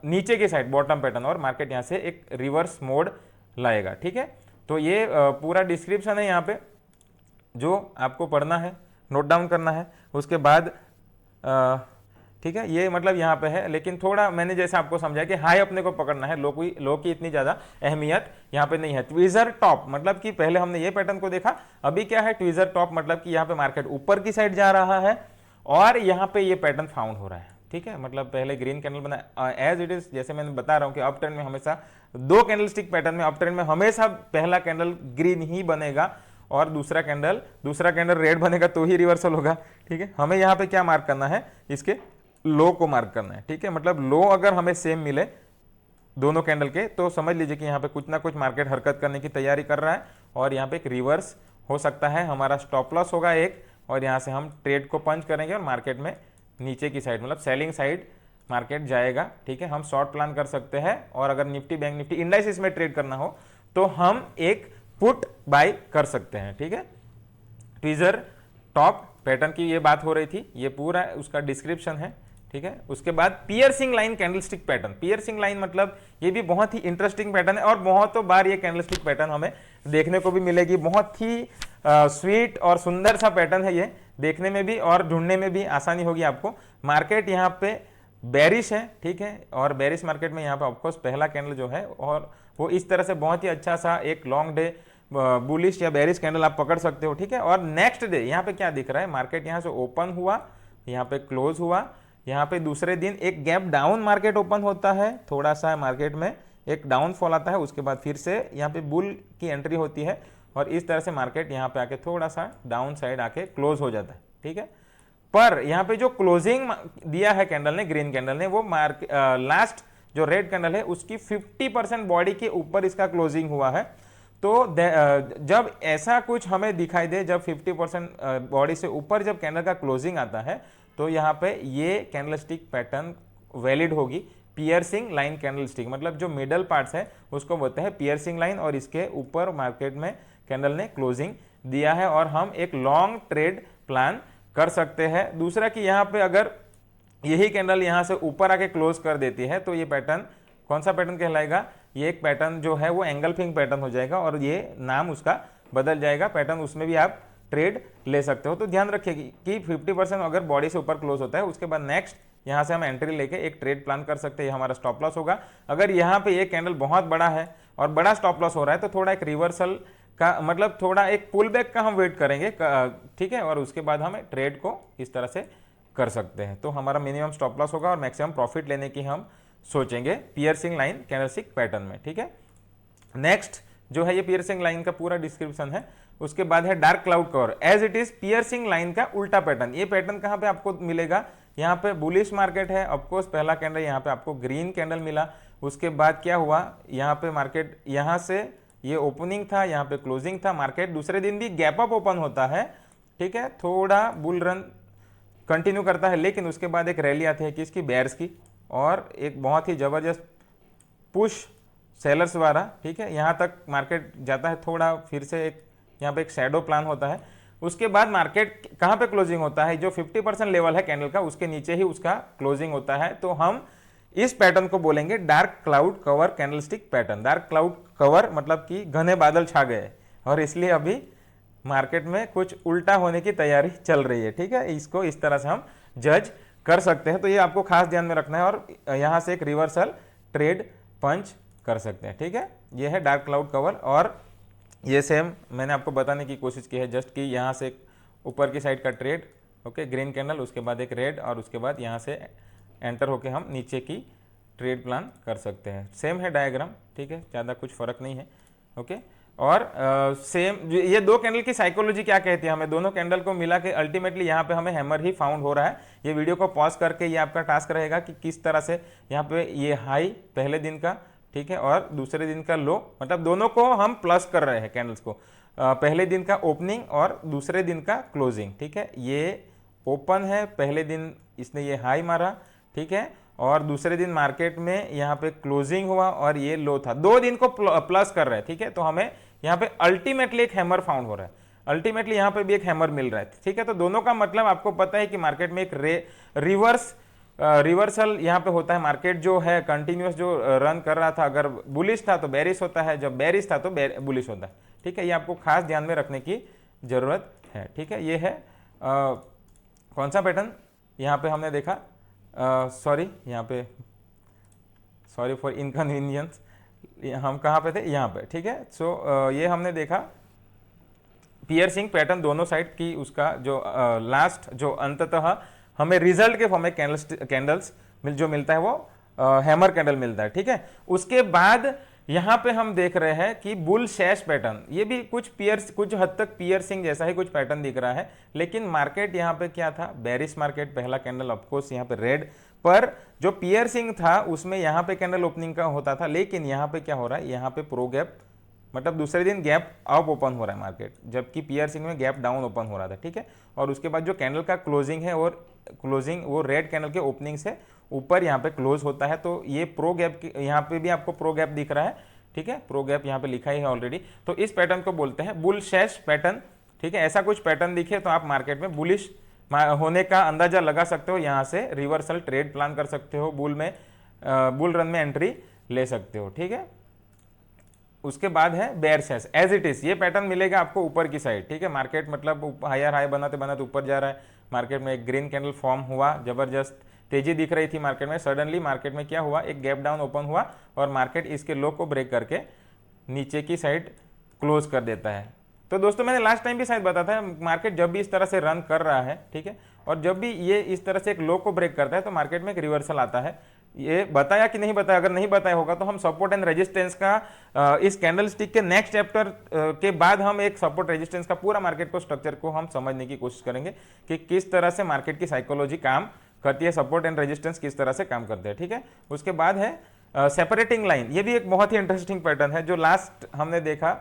नीचे की साइड बॉटम पैटर्न, और मार्केट यहाँ से एक रिवर्स मोड लाएगा, ठीक है। तो ये पूरा डिस्क्रिप्शन है यहाँ पे जो आपको पढ़ना है, नोट डाउन करना है, उसके बाद ठीक है, ये मतलब यहाँ पे है। लेकिन थोड़ा मैंने जैसे आपको समझाया कि हाई अपने को पकड़ना है, लो की इतनी ज्यादा अहमियत यहाँ पे नहीं है। ट्विजर टॉप मतलब कि पहले हमने ये पैटर्न को देखा, अभी क्या है ट्विजर टॉप मतलब कि यहाँ पे मार्केट ऊपर की साइड जा रहा है और यहाँ पे ये पैटर्न फाउंड हो रहा है, ठीक है। मतलब पहले ग्रीन कैंडल बना एज इट इज, जैसे मैंने बता रहा हूँ कि अप ट्रेंड में हमेशा दो कैंडलस्टिक पैटर्न में, अप ट्रेंड में हमेशा पहला कैंडल ग्रीन ही बनेगा और दूसरा कैंडल रेड बनेगा, तो ही रिवर्सल होगा, ठीक है। हमें यहाँ पे क्या मार्क करना है, इसके लो को मार्क करना है, ठीक है। मतलब लो अगर हमें सेम मिले दोनों कैंडल के, तो समझ लीजिए कि यहाँ पे कुछ ना कुछ मार्केट हरकत करने की तैयारी कर रहा है और यहाँ पे एक रिवर्स हो सकता है। हमारा स्टॉप लॉस होगा एक, और यहाँ से हम ट्रेड को पंच करेंगे और मार्केट में नीचे की साइड मतलब सेलिंग साइड मार्केट जाएगा, ठीक है। हम शॉर्ट प्लान कर सकते हैं, और अगर निफ्टी बैंक निफ्टी इंडाइसिस में ट्रेड करना हो तो हम एक पुट बाय कर सकते हैं, ठीक है। ट्विजर टॉप पैटर्न की ये बात हो रही थी, ये पूरा उसका डिस्क्रिप्शन है, ठीक है। उसके बाद piercing line candlestick pattern. Piercing line मतलब ये भी बहुत ही इंटरेस्टिंग पैटर्न है, और बहुतों बार ये कैंडलस्टिक पैटर्न हमें देखने को भी मिलेगी। बहुत ही स्वीट और सुंदर सा पैटर्न है ये, देखने में भी और ढूंढने में भी आसानी होगी आपको। मार्केट यहाँ पे बेरिश है, ठीक है, और बेरिश मार्केट में यहाँ पे ऑफकोर्स पहला कैंडल जो है, और वो इस तरह से बहुत ही अच्छा सा एक लॉन्ग डे बुलिश या बेरिश कैंडल आप पकड़ सकते हो, ठीक है। और नेक्स्ट डे यहाँ पे क्या दिख रहा है, मार्केट यहाँ से ओपन हुआ, यहाँ पे क्लोज हुआ, यहाँ पे दूसरे दिन एक गैप डाउन मार्केट ओपन होता है, थोड़ा सा मार्केट में एक डाउनफॉल आता है, उसके बाद फिर से यहाँ पे बुल की एंट्री होती है, और इस तरह से मार्केट यहाँ पे आके थोड़ा सा डाउन साइड आके क्लोज हो जाता है, ठीक है। पर यहाँ पे जो क्लोजिंग दिया है कैंडल ने, ग्रीन कैंडल ने, वो लास्ट जो रेड कैंडल है उसकी 50% बॉडी के ऊपर इसका क्लोजिंग हुआ है। तो जब ऐसा कुछ हमें दिखाई दे, जब 50% बॉडी से ऊपर जब कैंडल का क्लोजिंग आता है, तो यहाँ पे ये कैंडलस्टिक पैटर्न वैलिड होगी। पियर्सिंग लाइन कैंडलस्टिक मतलब जो मिडल पार्ट्स है उसको बोलते हैं पियर्सिंग लाइन, और इसके ऊपर मार्केट में कैंडल ने क्लोजिंग दिया है, और हम एक लॉन्ग ट्रेड प्लान कर सकते हैं। दूसरा कि यहाँ पे अगर यही कैंडल यहाँ से ऊपर आके क्लोज कर देती है, तो ये पैटर्न कौन सा पैटर्न कहलाएगा, ये एक पैटर्न जो है वो एंगल्फिंग पैटर्न हो जाएगा, और ये नाम उसका बदल जाएगा पैटर्न, उसमें भी आप ट्रेड ले सकते हो। तो ध्यान रखिए कि 50% अगर बॉडी से ऊपर क्लोज होता है, उसके बाद नेक्स्ट यहाँ से हम एंट्री लेके एक ट्रेड प्लान कर सकते हैं, हमारा स्टॉप लॉस होगा। अगर यहाँ पे ये कैंडल बहुत बड़ा है और बड़ा स्टॉप लॉस हो रहा है, तो थोड़ा एक रिवर्सल का मतलब थोड़ा एक पुल बैक का हम वेट करेंगे, ठीक है, और उसके बाद हम ट्रेड को इस तरह से कर सकते हैं। तो हमारा मिनिमम स्टॉप लॉस होगा और मैक्सिमम प्रॉफिट लेने की हम सोचेंगे पियर्सिंग लाइन कैंडलस्टिक पैटर्न में, ठीक है। नेक्स्ट जो है ये पियर्सिंग लाइन का पूरा डिस्क्रिप्शन है। उसके बाद है dark cloud cover, as it is piercing line का उल्टा पैटर्न। ये पैटर्न कहां पे आपको मिलेगा, यहाँ पे बुलिश मार्केट है, ऑफकोर्स पहला कैंडल यहाँ पे आपको ग्रीन कैंडल मिला, उसके बाद क्या हुआ, यहाँ पे मार्केट यहाँ से ये ओपनिंग था, यहाँ पे क्लोजिंग था, मार्केट दूसरे दिन भी गैप अप ओपन होता है, ठीक है, थोड़ा बुल रन कंटिन्यू करता है, लेकिन उसके बाद एक रैली आती है किसकी, बेयर्स की, और एक बहुत ही जबरदस्त पुश सेलर्स द्वारा, ठीक है, यहाँ तक मार्केट जाता है, थोड़ा फिर से एक यहाँ पे एक शैडो प्लान होता है। उसके बाद मार्केट कहाँ पे क्लोजिंग होता है, जो 50% लेवल है कैंडल का उसके नीचे ही उसका क्लोजिंग होता है। तो हम इस पैटर्न को बोलेंगे dark cloud cover candlestick pattern. Dark cloud cover मतलब कि घने बादल छा गए, और इसलिए अभी मार्केट में कुछ उल्टा होने की तैयारी चल रही है, ठीक है, इसको इस तरह से हम जज कर सकते हैं। तो ये आपको खास ध्यान में रखना है, और यहाँ से एक रिवर्सल ट्रेड पंच कर सकते हैं। ठीक है, ये है डार्क क्लाउड कवर। और ये सेम मैंने आपको बताने की कोशिश की है जस्ट कि यहाँ से ऊपर की साइड का ट्रेड, ओके, ग्रीन कैंडल, उसके बाद एक रेड, और उसके बाद यहाँ से एंटर होके हम नीचे की ट्रेड प्लान कर सकते हैं। सेम है डायग्राम, ठीक है, ज़्यादा कुछ फर्क नहीं है, ओके। और सेम ये दो कैंडल की साइकोलॉजी क्या कहती है, हमें दोनों कैंडल को मिला के अल्टीमेटली यहाँ पे हमें हैमर ही फाउंड हो रहा है। ये वीडियो को पॉज करके ये आपका टास्क रहेगा कि किस तरह से यहाँ पे ये हाई पहले दिन का, ठीक है, और दूसरे दिन का लो, मतलब दोनों को हम प्लस कर रहे हैं कैंडल्स को, पहले दिन का ओपनिंग और दूसरे दिन का क्लोजिंग। ठीक है, ये ओपन है, पहले दिन इसने ये हाई मारा, ठीक है, और दूसरे दिन मार्केट में यहाँ पे क्लोजिंग हुआ और ये लो था, 2 दिन को प्लस कर रहे हैं। ठीक है, तो हमें यहाँ पे अल्टीमेटली एक हैमर फाउंड हो रहा है, अल्टीमेटली यहाँ पे भी एक हैमर मिल रहा है। ठीक है, तो दोनों का मतलब आपको पता है कि मार्केट में एक रिवर्सल यहाँ पे होता है। मार्केट जो है कंटिन्यूस जो रन कर रहा था, अगर बुलिश था तो बेरिश होता है, जब बेरिश था तो बुलिश होता है। ठीक है, ये आपको खास ध्यान में रखने की जरूरत है। ठीक है, ये है कौन सा पैटर्न यहाँ पे हमने देखा, सॉरी यहाँ पे, सॉरी फॉर इनकन्वीनियंस, हम कहाँ पे थे, यहाँ पे। ठीक है, सो ये हमने देखा पियर्सिंग पैटर्न दोनों साइड की, उसका जो लास्ट जो अंततः हमें रिजल्ट के फॉर्म में कैंडल्स जो मिलता है वो हैमर कैंडल मिलता है। ठीक है, उसके बाद यहां पे हम देख रहे हैं कि बुल शैश पैटर्न, ये भी कुछ हद तक पियर्सिंग जैसा ही कुछ पैटर्न दिख रहा है, लेकिन मार्केट यहां पे क्या था, बेरिश मार्केट, पहला कैंडल ऑफकोर्स यहां पे रेड, पर जो पियर्सिंग था उसमें यहां पे कैंडल ओपनिंग का होता था, लेकिन यहां पे क्या हो रहा है, यहां पे प्रो गैप, मतलब दूसरे दिन गैप अप ओपन हो रहा है मार्केट, जबकि पियर्सिंग में गैप डाउन ओपन हो रहा था। ठीक है, और उसके बाद जो कैंडल का क्लोजिंग है, और क्लोजिंग वो रेड कैंडल के ओपनिंग से ऊपर यहाँ पे क्लोज होता है, तो ये प्रो गैप, यहाँ पे भी आपको प्रो गैप दिख रहा है। ठीक है, प्रो गैप यहाँ पे लिखा ही है ऑलरेडी, तो इस पैटर्न को बोलते हैं बुल शैश पैटर्न। ठीक है, ऐसा कुछ पैटर्न दिखे तो आप मार्केट में बुलिश होने का अंदाजा लगा सकते हो, यहाँ से रिवर्सल ट्रेड प्लान कर सकते हो, बुल रन में एंट्री ले सकते हो। ठीक है, उसके बाद है बेयर शैश, एज इट इज ये पैटर्न मिलेगा आपको ऊपर की साइड। ठीक है, मार्केट मतलब हायर हाई बनाते बनाते ऊपर जा रहा है, मार्केट में एक ग्रीन कैंडल फॉर्म हुआ, जबरदस्त तेजी दिख रही थी मार्केट में, सडनली मार्केट में क्या हुआ, एक गैप डाउन ओपन हुआ और मार्केट इसके लो को ब्रेक करके नीचे की साइड क्लोज कर देता है। तो दोस्तों मैंने लास्ट टाइम भी शायद बताया था, मार्केट जब भी इस तरह से रन कर रहा है, ठीक है, और जब भी ये इस तरह से एक लो को ब्रेक करता है तो मार्केट में एक रिवर्सल आता है। ये बताया कि नहीं बताया, अगर नहीं बताया होगा तो हम सपोर्ट एंड रेजिस्टेंस का इस कैंडल स्टिक के नेक्स्ट चैप्टर के बाद हम एक सपोर्ट रेजिस्टेंस का पूरा मार्केट को स्ट्रक्चर को हम समझने की कोशिश करेंगे कि किस तरह से मार्केट की साइकोलॉजी काम करती है, सपोर्ट एंड रेजिस्टेंस किस तरह से काम करते हैं। ठीक है, उसके बाद है सेपरेटिंग लाइन, ये भी एक बहुत ही इंटरेस्टिंग पैटर्न है जो लास्ट हमने देखा।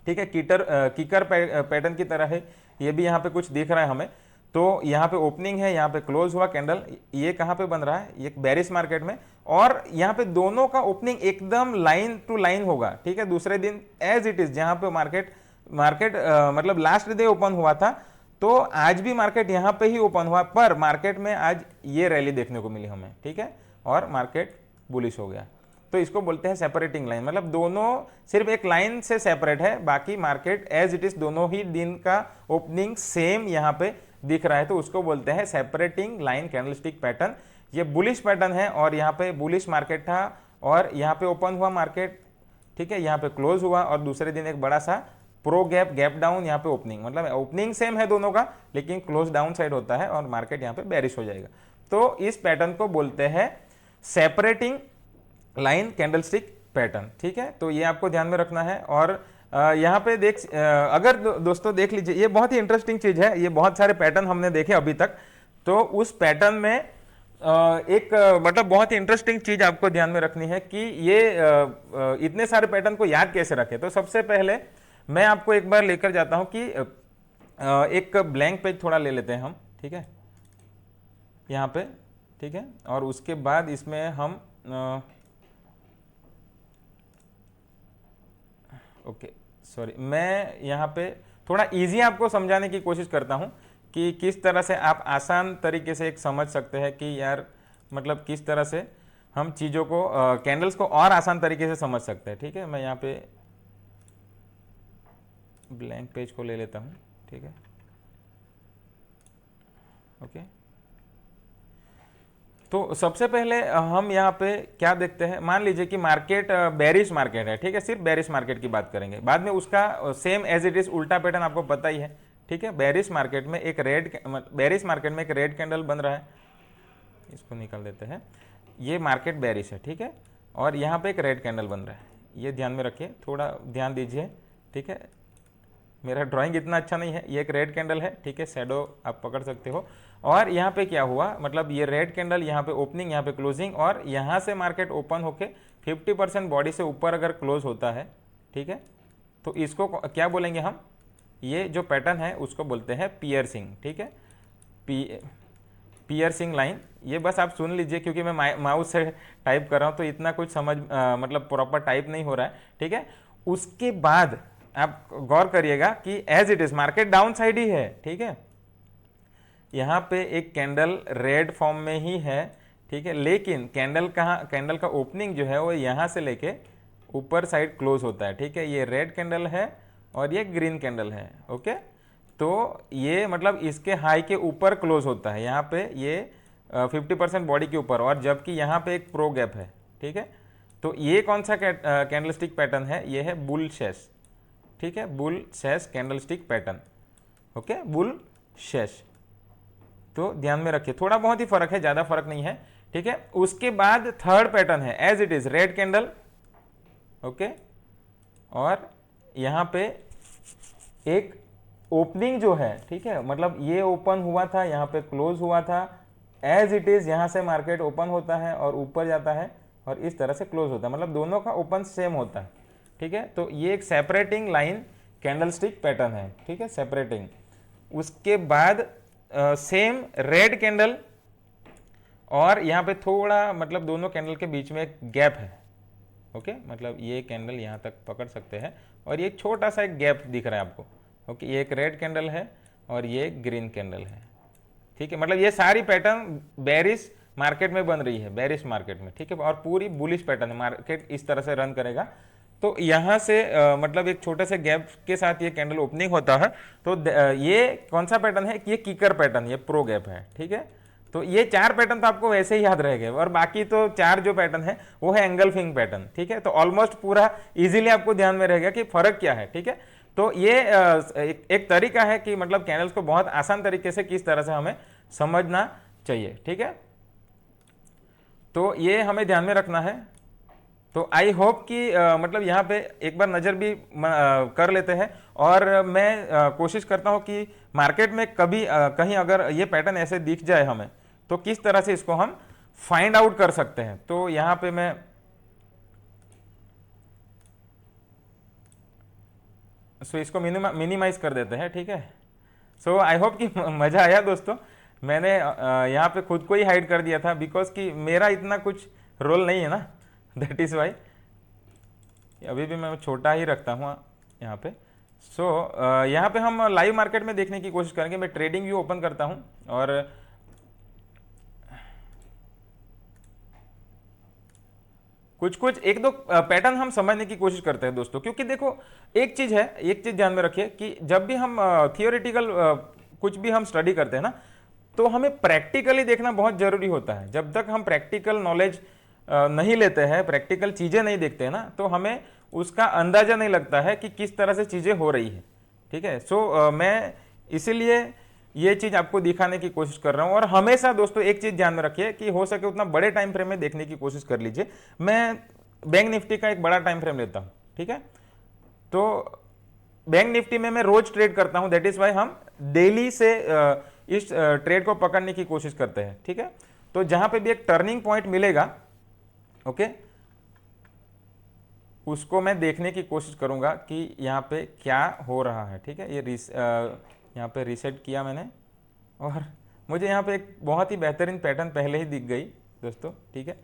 ठीक है, कीकर पैटर्न की तरह है, ये भी यहाँ पे कुछ दिख रहा है हमें। तो यहाँ पे ओपनिंग है, यहाँ पे क्लोज हुआ कैंडल, ये कहाँ पे बन रहा है, ये बेरिश मार्केट में, और यहाँ पे दोनों का ओपनिंग एकदम लाइन टू लाइन होगा। ठीक है, दूसरे दिन एज इट इज जहाँ पे मार्केट मतलब लास्ट डे ओपन हुआ था, तो आज भी मार्केट यहाँ पे ही ओपन हुआ, पर मार्केट में आज ये रैली देखने को मिली हमें। ठीक है, और मार्केट बुलिश हो गया, तो इसको बोलते हैं सेपरेटिंग लाइन, मतलब दोनों सिर्फ एक लाइन से सेपरेट है, बाकी मार्केट एज इट इज दोनों ही दिन का ओपनिंग सेम यहाँ पे दिख रहा है, तो उसको बोलते हैं सेपरेटिंग लाइन कैंडलस्टिक पैटर्न। ये बुलिश पैटर्न है और यहाँ पे बुलिश मार्केट था और यहाँ पे ओपन हुआ मार्केट। ठीक है, यहाँ पे क्लोज हुआ और दूसरे दिन एक बड़ा सा प्रो गैप डाउन, यहाँ पे ओपनिंग, मतलब ओपनिंग सेम है दोनों का, लेकिन क्लोज डाउन साइड होता है और मार्केट यहाँ पे बेरिश हो जाएगा। तो इस पैटर्न को बोलते हैं सेपरेटिंग लाइन कैंडलस्टिक पैटर्न। ठीक है, तो ये आपको ध्यान में रखना है। और यहाँ पे अगर दोस्तों देख लीजिए, ये बहुत ही इंटरेस्टिंग चीज है, ये बहुत सारे पैटर्न हमने देखे अभी तक, तो उस पैटर्न में एक मतलब बहुत ही इंटरेस्टिंग चीज आपको ध्यान में रखनी है कि ये इतने सारे पैटर्न को याद कैसे रखें। तो सबसे पहले मैं आपको एक बार लेकर जाता हूं कि एक ब्लैंक पेज थोड़ा ले लेते हैं हम। ठीक है, यहाँ पे, ठीक है, और उसके बाद इसमें हम ओके सॉरी, मैं यहाँ पे थोड़ा इजी आपको समझाने की कोशिश करता हूँ कि किस तरह से आप आसान तरीके से एक समझ सकते हैं कि यार मतलब किस तरह से हम चीज़ों को कैंडल्स को और आसान तरीके से समझ सकते हैं। ठीक है, मैं यहाँ पे ब्लैंक पेज को ले लेता हूँ। ठीक है, ओके, तो सबसे पहले हम यहाँ पे क्या देखते हैं, मान लीजिए कि मार्केट बेरिश मार्केट है, ठीक है, सिर्फ बेरिश मार्केट की बात करेंगे, बाद में उसका सेम एज इट इज उल्टा पैटर्न आपको पता ही है, ठीक है। बेरिश मार्केट में एक रेड कैंडल बन रहा है, इसको निकाल देते हैं, ये मार्केट बेरिश है, ठीक है, और यहाँ पे एक रेड कैंडल बन रहा है, ये ध्यान में रखिए, थोड़ा ध्यान दीजिए, ठीक है। मेरा ड्राइंग इतना अच्छा नहीं है, ये एक रेड कैंडल है, ठीक है, शैडो आप पकड़ सकते हो। और यहाँ पे क्या हुआ, मतलब ये रेड कैंडल, यहाँ पे ओपनिंग, यहाँ पे क्लोजिंग, और यहाँ से मार्केट ओपन होके 50% बॉडी से ऊपर अगर क्लोज होता है, ठीक है, तो इसको क्या बोलेंगे हम, ये जो पैटर्न है उसको बोलते हैं पियर्सिंग, ठीक है, पियर्सिंग लाइन। ये बस आप सुन लीजिए, क्योंकि मैं माउस से टाइप कर रहा हूँ तो इतना कुछ समझ मतलब प्रॉपर टाइप नहीं हो रहा है, ठीक है। उसके बाद आप गौर करिएगा कि as it is market down side ही है, ठीक है, यहाँ पे एक कैंडल रेड फॉर्म में ही है, ठीक है, लेकिन कैंडल का ओपनिंग जो है वो यहाँ से लेके ऊपर साइड क्लोज होता है, ठीक है। ये रेड कैंडल है और ये ग्रीन कैंडल है, ओके। तो ये मतलब इसके हाई के ऊपर क्लोज होता है, यहाँ पे ये 50% बॉडी के ऊपर, और जबकि यहाँ पे एक प्रो गैप है, ठीक है। तो ये कौन सा कैंडलस्टिक पैटर्न है, ये है बुल शेष, ठीक है, बुल शेष कैंडलस्टिक पैटर्न, ओके, बुल शेष। तो ध्यान में रखिए, थोड़ा बहुत ही फर्क है, ज्यादा फर्क नहीं है, ठीक है। उसके बाद थर्ड पैटर्न है as it is red candle, okay, और यहां पे एक ओपनिंग जो है, ठीक है, मतलब ये ओपन हुआ था, यहां पे क्लोज हुआ था, एज इट इज यहां से मार्केट ओपन होता है और ऊपर जाता है और इस तरह से क्लोज होता है, मतलब दोनों का ओपन सेम होता है, ठीक है। तो ये एक सेपरेटिंग लाइन कैंडलस्टिक पैटर्न है, ठीक है, सेपरेटिंग। उसके बाद सेम रेड कैंडल, और यहाँ पे थोड़ा मतलब दोनों कैंडल के बीच में एक गैप है, ओके, मतलब ये कैंडल यहाँ तक पकड़ सकते हैं और ये छोटा सा एक गैप दिख रहा है आपको, ओके। ये एक रेड कैंडल है और ये ग्रीन कैंडल है, ठीक है, मतलब ये सारी पैटर्न बेरिश मार्केट में बन रही है, बेरिश मार्केट में, ठीक है, और पूरी बुलिश पैटर्न है, मार्केट इस तरह से रन करेगा। तो यहाँ से मतलब एक छोटे से गैप के साथ ये कैंडल ओपनिंग होता है, तो ये कौन सा पैटर्न है, ये किकर पैटर्न, ये प्रो गैप है, ठीक है। तो ये 4 पैटर्न तो आपको वैसे ही याद रहेंगे, और बाकी तो 4 जो पैटर्न है वो है एंगल्फिंग पैटर्न, ठीक है। तो ऑलमोस्ट पूरा इजीली आपको ध्यान में रहेगा कि फर्क क्या है, ठीक है। तो ये एक तरीका है कि मतलब कैंडल्स को बहुत आसान तरीके से किस तरह से हमें समझना चाहिए, ठीक है। तो ये हमें ध्यान में रखना है। तो आई होप कि मतलब यहाँ पे एक बार नज़र भी कर लेते हैं, और मैं कोशिश करता हूँ कि मार्केट में कभी कहीं अगर ये पैटर्न ऐसे दिख जाए हमें, तो किस तरह से इसको हम फाइंड आउट कर सकते हैं। तो यहाँ पे मैं इसको मिनिमाइज कर देते हैं, ठीक है। सो आई होप कि मज़ा आया दोस्तों। मैंने यहाँ पे खुद को ही हाइड कर दिया था, बिकॉज कि मेरा इतना कुछ रोल नहीं है ना, दैट इज़ वाई अभी भी मैं छोटा ही रखता हूँ यहाँ पे। सो यहाँ पे हम लाइव मार्केट में देखने की कोशिश करेंगे। मैं ट्रेडिंग व्यू ओपन करता हूँ और कुछ एक दो पैटर्न हम समझने की कोशिश करते हैं दोस्तों, क्योंकि देखो एक चीज ध्यान में रखिए कि जब भी हम थियोरेटिकल कुछ भी हम स्टडी करते हैं ना, तो हमें प्रैक्टिकली देखना बहुत जरूरी होता है। जब तक हम प्रैक्टिकल नॉलेज नहीं लेते हैं, प्रैक्टिकल चीजें नहीं देखते हैं ना, तो हमें उसका अंदाजा नहीं लगता है कि किस तरह से चीजें हो रही है, ठीक है। सो मैं इसीलिए ये चीज आपको दिखाने की कोशिश कर रहा हूं। और हमेशा दोस्तों एक चीज ध्यान में रखिए कि हो सके उतना बड़े टाइम फ्रेम में देखने की कोशिश कर लीजिए। मैं बैंक निफ्टी का एक बड़ा टाइम फ्रेम लेता हूं, ठीक है। तो बैंक निफ्टी में मैं रोज ट्रेड करता हूं, दैट इज वाई हम डेली से इस ट्रेड को पकड़ने की कोशिश करते हैं, ठीक है। तो जहां पे भी एक टर्निंग पॉइंट मिलेगा, ओके, उसको मैं देखने की कोशिश करूंगा कि यहाँ पे क्या हो रहा है, ठीक है। ये यहाँ पे रीसेट किया मैंने, और मुझे यहाँ पे एक बहुत ही बेहतरीन पैटर्न पहले ही दिख गई दोस्तों, ठीक है।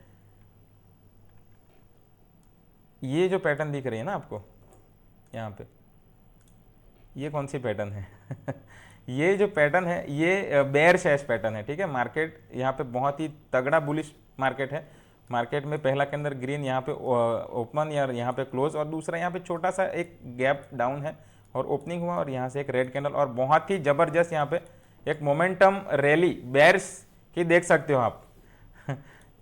ये जो पैटर्न दिख रही है ना आपको यहाँ पे, ये कौन सी पैटर्न है ये जो पैटर्न है ये बेयर शेष पैटर्न है, ठीक है। मार्केट यहाँ पे बहुत ही तगड़ा बुलिश मार्केट है। मार्केट में पहला के अंदर ग्रीन यहाँ पे ओपन या यहाँ पे क्लोज, और दूसरा यहाँ पे छोटा सा एक गैप डाउन है और ओपनिंग हुआ, और यहाँ से एक रेड कैंडल, और बहुत ही जबरदस्त यहाँ पे एक मोमेंटम रैली बेयर्स की देख सकते हो आप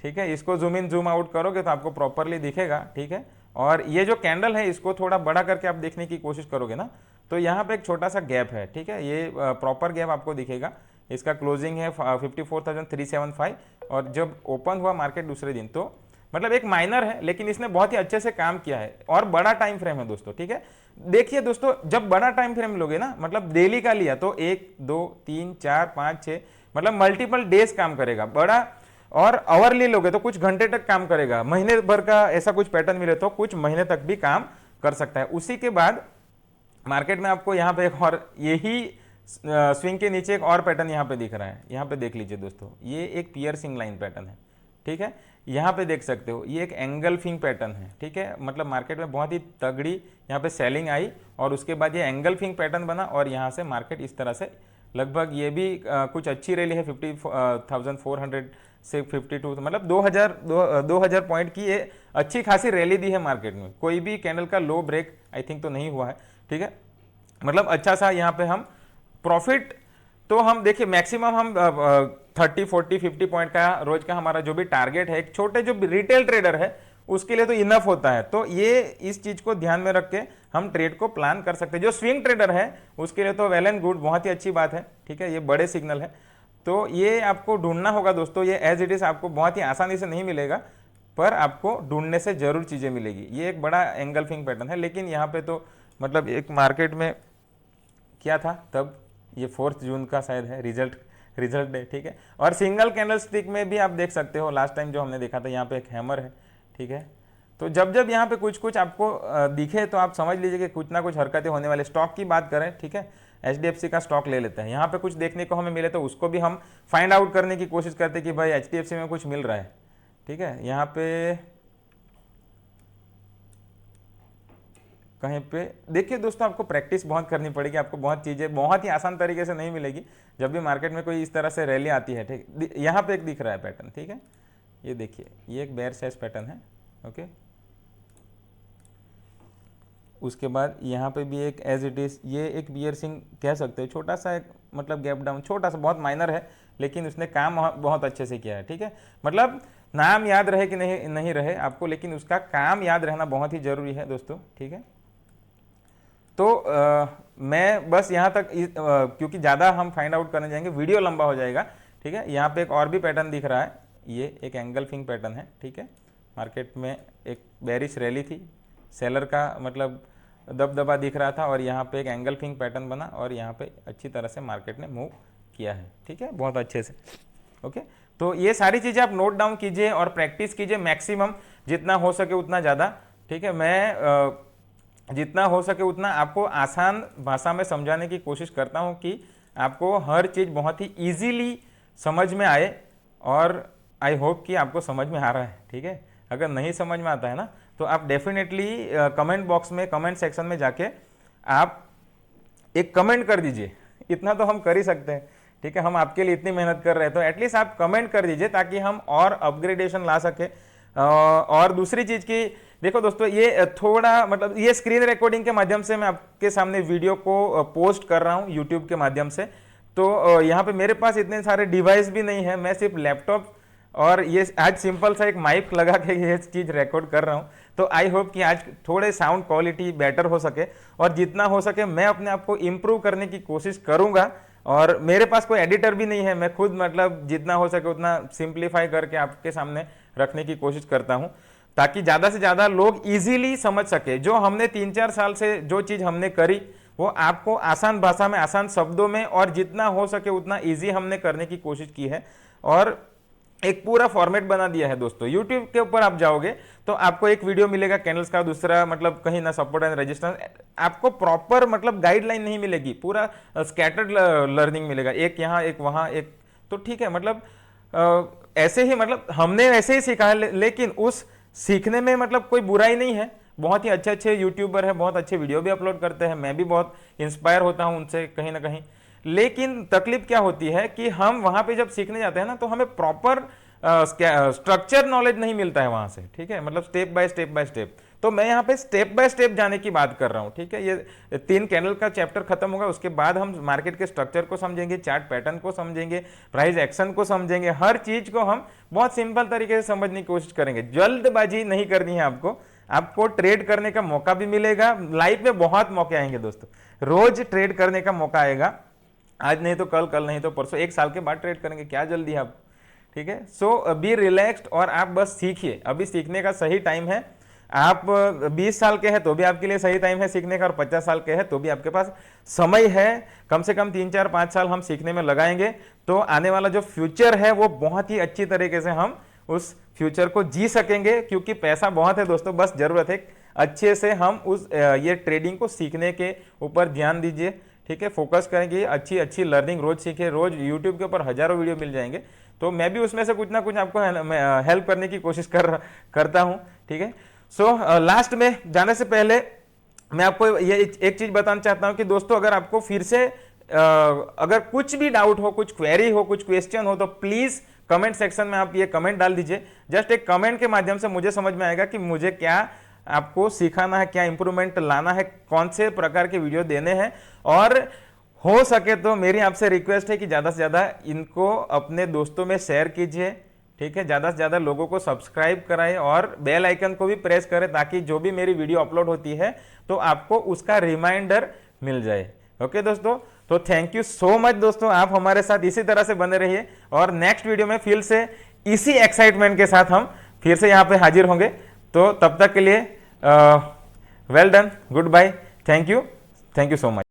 ठीक है, इसको जूम इन जूम आउट करोगे तो आपको प्रॉपरली दिखेगा, ठीक है। और ये जो कैंडल है इसको थोड़ा बड़ा करके आप देखने की कोशिश करोगे ना, तो यहाँ पे एक छोटा सा गैप है, ठीक है, ये प्रॉपर गैप आपको दिखेगा। इसका क्लोजिंग है 54,375 और जब ओपन हुआ मार्केट दूसरे दिन, तो मतलब एक माइनर है लेकिन इसने बहुत ही अच्छे से काम किया है और बड़ा टाइम फ्रेम है दोस्तों, ठीक है। देखिए दोस्तों, जब बड़ा टाइम फ्रेम लोगे ना, मतलब डेली का लिया तो 1 2 3 4 5 6 मतलब मल्टीपल डेज काम करेगा बड़ा, और आवरली लोगे तो कुछ घंटे तक काम करेगा। महीने भर का ऐसा कुछ पैटर्न मिले तो कुछ महीने तक भी काम कर सकता है। उसी के बाद मार्केट में आपको यहाँ पे एक और यही स्विंग के नीचे एक और पैटर्न यहाँ पे दिख रहा है। यहाँ पे देख लीजिए दोस्तों, ये एक पियर्सिंग लाइन पैटर्न है, ठीक है। यहाँ पे देख सकते हो ये एक एंगल्फिंग पैटर्न है, ठीक है। मतलब मार्केट में बहुत ही तगड़ी यहाँ पे सेलिंग आई और उसके बाद ये एंगल्फिंग पैटर्न बना और यहाँ से मार्केट इस तरह से लगभग ये भी कुछ अच्छी रैली है 50,400 से 52, मतलब 2000 पॉइंट की ये अच्छी खासी रैली दी है मार्केट में। कोई भी कैंडल का लो ब्रेक आई थिंक तो नहीं हुआ है, ठीक है। मतलब अच्छा सा यहाँ पे हम प्रॉफिट, तो हम देखिए मैक्सिमम हम 30 40 50 पॉइंट का रोज का हमारा जो भी टारगेट है, एक छोटे जो रिटेल ट्रेडर है उसके लिए तो इनफ होता है। तो ये इस चीज को ध्यान में रख के हम ट्रेड को प्लान कर सकते हैं। जो स्विंग ट्रेडर है उसके लिए तो वेल एंड गुड, बहुत ही अच्छी बात है, ठीक है। ये बड़े सिग्नल है, तो ये आपको ढूंढना होगा दोस्तों। ये एज इट इज आपको बहुत ही आसानी से नहीं मिलेगा, पर आपको ढूंढने से जरूर चीजें मिलेगी। ये एक बड़ा एंगल्फिंग पैटर्न है, लेकिन यहाँ पे तो मतलब एक मार्केट में क्या था तब, ये 4 जून का शायद है रिजल्ट डे, ठीक है। और सिंगल कैंडल स्टिक में भी आप देख सकते हो, लास्ट टाइम जो हमने देखा था यहाँ पे एक हैमर है, ठीक है। तो जब जब यहाँ पे कुछ कुछ आपको दिखे तो आप समझ लीजिए कि कुछ ना कुछ हरकतें होने वाले। स्टॉक की बात करें, ठीक है, HDFC का स्टॉक ले लेते हैं। यहाँ पे कुछ देखने को हमें मिले तो उसको भी हम फाइंड आउट करने की कोशिश करते हैं कि भाई HDFC में कुछ मिल रहा है, ठीक है। यहाँ पे कहीं पे देखिए दोस्तों, आपको प्रैक्टिस बहुत करनी पड़ेगी, आपको बहुत चीज़ें बहुत ही आसान तरीके से नहीं मिलेगी जब भी मार्केट में कोई इस तरह से रैली आती है, ठीक। यहाँ पे एक दिख रहा है पैटर्न, ठीक है, ये देखिए, ये एक बेयर शेष पैटर्न है, ओके। उसके बाद यहाँ पे भी एक एज इट इज, ये एक बियर सिंग कह सकते हो, छोटा सा एक मतलब गैप डाउन, छोटा सा, बहुत माइनर है, लेकिन उसने काम बहुत अच्छे से किया है, ठीक है। मतलब नाम याद रहे कि नहीं रहे आपको, लेकिन उसका काम याद रहना बहुत ही जरूरी है दोस्तों, ठीक है। तो मैं बस यहाँ तक क्योंकि ज़्यादा हम फाइंड आउट करने जाएंगे वीडियो लंबा हो जाएगा, ठीक है। यहाँ पे एक और भी पैटर्न दिख रहा है, ये एक एंगल्फिंग पैटर्न है, ठीक है। मार्केट में एक बेरिश रैली थी, सेलर का मतलब दबदबा दिख रहा था और यहाँ पे एक एंगल्फिंग पैटर्न बना और यहाँ पे अच्छी तरह से मार्केट ने मूव किया है, ठीक है, बहुत अच्छे से, ओके। तो ये सारी चीज़ें आप नोट डाउन कीजिए और प्रैक्टिस कीजिए मैक्सिमम, जितना हो सके उतना ज़्यादा, ठीक है। मैं जितना हो सके उतना आपको आसान भाषा में समझाने की कोशिश करता हूं कि आपको हर चीज़ बहुत ही इजीली समझ में आए, और आई होप कि आपको समझ में आ रहा है, ठीक है। अगर नहीं समझ में आता है ना तो आप डेफिनेटली कमेंट बॉक्स में, कमेंट सेक्शन में जाके आप एक कमेंट कर दीजिए। इतना तो हम कर ही सकते हैं, ठीक है, हम आपके लिए इतनी मेहनत कर रहे हैं, तो एटलीस्ट आप कमेंट कर दीजिए ताकि हम और अपग्रेडेशन ला सके। और दूसरी चीज़ की देखो दोस्तों, ये थोड़ा मतलब ये स्क्रीन रिकॉर्डिंग के माध्यम से मैं आपके सामने वीडियो को पोस्ट कर रहा हूँ यूट्यूब के माध्यम से। तो यहाँ पे मेरे पास इतने सारे डिवाइस भी नहीं है, मैं सिर्फ लैपटॉप और ये आज सिंपल सा एक माइक लगा के ये चीज़ रिकॉर्ड कर रहा हूँ। तो आई होप कि आज थोड़े साउंड क्वालिटी बेटर हो सके, और जितना हो सके मैं अपने आप को इम्प्रूव करने की कोशिश करूँगा। और मेरे पास कोई एडिटर भी नहीं है, मैं खुद मतलब जितना हो सके उतना सिंप्लीफाई करके आपके सामने रखने की कोशिश करता हूँ, ताकि ज़्यादा से ज़्यादा लोग इजीली समझ सके। जो हमने 3-4 साल से जो चीज़ हमने करी वो आपको आसान भाषा में, आसान शब्दों में और जितना हो सके उतना इजी हमने करने की कोशिश की है, और एक पूरा फॉर्मेट बना दिया है दोस्तों। यूट्यूब के ऊपर आप जाओगे तो आपको एक वीडियो मिलेगा कैंडल्स का, दूसरा मतलब कहीं ना सपोर्ट एंड रेजिस्टेंस, आपको प्रॉपर मतलब गाइडलाइन नहीं मिलेगी, पूरा स्कैटर्ड लर्निंग मिलेगा, एक यहाँ एक वहाँ एक। तो ठीक है, मतलब ऐसे ही मतलब हमने ऐसे ही सीखा है, लेकिन उस सीखने में मतलब कोई बुराई नहीं है। बहुत ही अच्छे अच्छे यूट्यूबर हैं, बहुत अच्छे वीडियो भी अपलोड करते हैं, मैं भी बहुत इंस्पायर होता हूं उनसे कहीं ना कहीं। लेकिन तकलीफ क्या होती है कि हम वहां पे जब सीखने जाते हैं ना तो हमें प्रॉपर स्ट्रक्चर नॉलेज नहीं मिलता है वहां से, ठीक है, मतलब स्टेप बाय स्टेप। तो मैं यहाँ पे स्टेप बाय स्टेप जाने की बात कर रहा हूँ, ठीक है। ये 3 कैंडल का चैप्टर खत्म होगा, उसके बाद हम मार्केट के स्ट्रक्चर को समझेंगे, चार्ट पैटर्न को समझेंगे, प्राइस एक्शन को समझेंगे, हर चीज को हम बहुत सिंपल तरीके से समझने की कोशिश करेंगे। जल्दबाजी नहीं करनी है आपको ट्रेड करने का मौका भी मिलेगा। लाइफ में बहुत मौके आएंगे दोस्तों, रोज ट्रेड करने का मौका आएगा, आज नहीं तो कल, कल नहीं तो परसों, 1 साल के बाद ट्रेड करेंगे, क्या जल्दी है आप, ठीक है। सो बी रिलैक्स्ड और आप बस सीखिए, अभी सीखने का सही टाइम है। आप 20 साल के हैं तो भी आपके लिए सही टाइम है सीखने का, और 50 साल के हैं तो भी आपके पास समय है। कम से कम 3, 4, 5 साल हम सीखने में लगाएंगे तो आने वाला जो फ्यूचर है वो बहुत ही अच्छी तरीके से हम उस फ्यूचर को जी सकेंगे, क्योंकि पैसा बहुत है दोस्तों, बस जरूरत है अच्छे से हम उस ये ट्रेडिंग को सीखने के ऊपर ध्यान दीजिए, ठीक है। फोकस करेंगे, अच्छी लर्निंग रोज सीखे, रोज यूट्यूब के ऊपर हजारों वीडियो मिल जाएंगे, तो मैं भी उसमें से कुछ ना कुछ आपको हेल्प करने की कोशिश करता हूं, ठीक है। सो लास्ट में जाने से पहले मैं आपको ये एक चीज बताना चाहता हूं कि दोस्तों, अगर आपको फिर से अगर कुछ भी डाउट हो, कुछ क्वेरी हो, कुछ क्वेश्चन हो, तो प्लीज कमेंट सेक्शन में आप ये कमेंट डाल दीजिए। जस्ट एक कमेंट के माध्यम से मुझे समझ में आएगा कि मुझे क्या आपको सिखाना है, क्या इंप्रूवमेंट लाना है, कौन से प्रकार के वीडियो देने हैं। और हो सके तो मेरी आपसे रिक्वेस्ट है कि ज्यादा से ज्यादा इनको अपने दोस्तों में शेयर कीजिए, ठीक है। ज्यादा से ज्यादा लोगों को सब्सक्राइब कराएं और बेल आइकन को भी प्रेस करें, ताकि जो भी मेरी वीडियो अपलोड होती है तो आपको उसका रिमाइंडर मिल जाए। ओके दोस्तों, तो थैंक यू सो मच दोस्तों, आप हमारे साथ इसी तरह से बने रहिए, और नेक्स्ट वीडियो में फिर से इसी एक्साइटमेंट के साथ हम फिर से यहाँ पे हाजिर होंगे। तो तब तक के लिए well done, goodbye, thank you so much.